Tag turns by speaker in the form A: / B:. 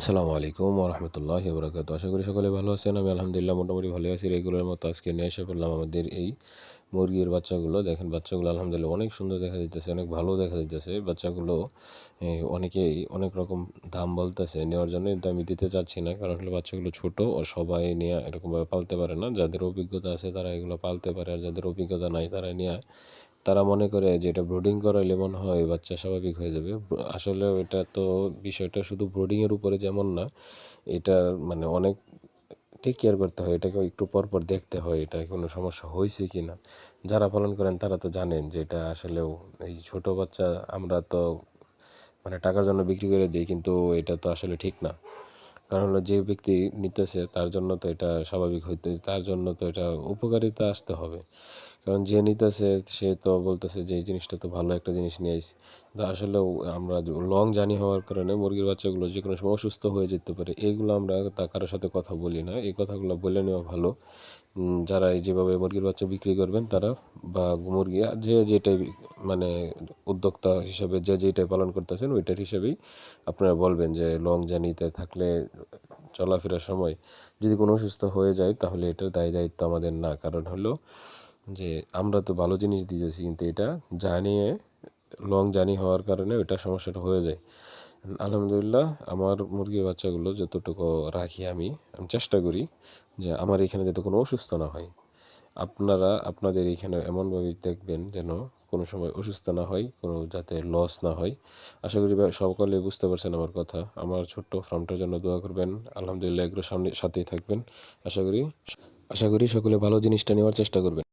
A: আসসালামু আলাইকুম ওয়া রাহমাতুল্লাহি ওয়া বারাকাতুহু। আশা করি সকলে ভালো আছেন। আমি আলহামদুলিল্লাহ মোটামুটি ভালোই আছি। রেগুলার মতো আজকে নিয়ে এসে পড়লাম আমাদের এই মুরগির বাচ্চাগুলো। দেখেন বাচ্চাগুলো আলহামদুলিল্লাহ অনেক সুন্দর দেখা যাইতেছে, অনেক ভালো দেখা যাইতেছে। বাচ্চাগুলো অনেকেই অনেক রকম দাম বলতেছে নেওয়ার জন্য, কিন্তু আমি দিতে চাচ্ছি না। কারণ হলো বাচ্চাগুলো ছোট ও সবাই নিয়ে এরকমভাবে পালতে পারে না। যাদের অভিজ্ঞতা আছে তারা এগুলো পালতে পারে, আর যাদের অভিজ্ঞতা নাই তারা নিয়ে তারা মনে করে যে এটা ব্রুডিং করাইলে মনে হয় বাচ্চা স্বাভাবিক হয়ে যাবে। আসলে এটা তো বিষয়টা শুধু ব্রুডিংয়ের উপরে যেমন না, এটার মানে অনেক টেক কেয়ার করতে হয়। এটাকে একটু পরপর দেখতে হয় এটা কোনো সমস্যা হয়েছে কি না। যারা পালন করেন তারা তো জানেন যে এটা আসলেও এই ছোট বাচ্চা আমরা তো মানে টাকার জন্য বিক্রি করে দিই, কিন্তু এটা তো আসলে ঠিক না। কারণ হলো যে ব্যক্তি নিতেছে তার জন্য তো এটা স্বাভাবিক হইতে, তার জন্য তো এটা উপকারিতা আসতে হবে। কারণ যে নিতেছে সে তো বলতেছে যে এই জিনিসটা তো ভালো একটা জিনিস নিয়ে আইছি। কিন্তু আসলেও আমরা লং জার্নি হওয়ার কারণে মুরগির বাচ্চাগুলো যে কোনো সময় অসুস্থ হয়ে যেতে পারে, এগুলো আমরা তা কারোর সাথে কথা বলি না। এই কথাগুলো বলে নেওয়া ভালো। যারা এই যেভাবে মুরগির বাচ্চা বিক্রি করবেন তারা বা মুরগি যে যেটাই মানে উদ্যোক্তা হিসাবে যে যেটাই পালন করতেছেন ওইটার হিসেবেই আপনারা বলবেন যে লং জার্নিতে থাকলে চলাফেরার সময় যদি কোনো অসুস্থ হয়ে যায় তাহলে এটার দায়িত্ব আমাদের না। কারণ হলো যে আমরা তো ভালো জিনিস দিতেছি, কিন্তু এটা জানিয়ে লং জার্নি হওয়ার কারণে ওইটা সমস্যাটা হয়ে যায়। আলহামদুলিল্লাহ আমার মুরগির বাচ্চাগুলো যতটুকু রাখি আমি চেষ্টা করি যে আমার এখানে যাতে কোনো অসুস্থ না হয়। আপনারা আপনাদের এখানে এমনভাবে দেখবেন যেন কোনো সময় অসুস্থ না হয়, কোনো যাতে লস না হয়। আশা করি সকলে বুঝতে পারছেন আমার কথা। আমার ছোট্ট ফার্মটার জন্য দোয়া করবেন। আলহামদুলিল্লাহ এগুলো সাথেই থাকবেন। আশা করি সকলে ভালো জিনিসটা নেওয়ার চেষ্টা করবেন।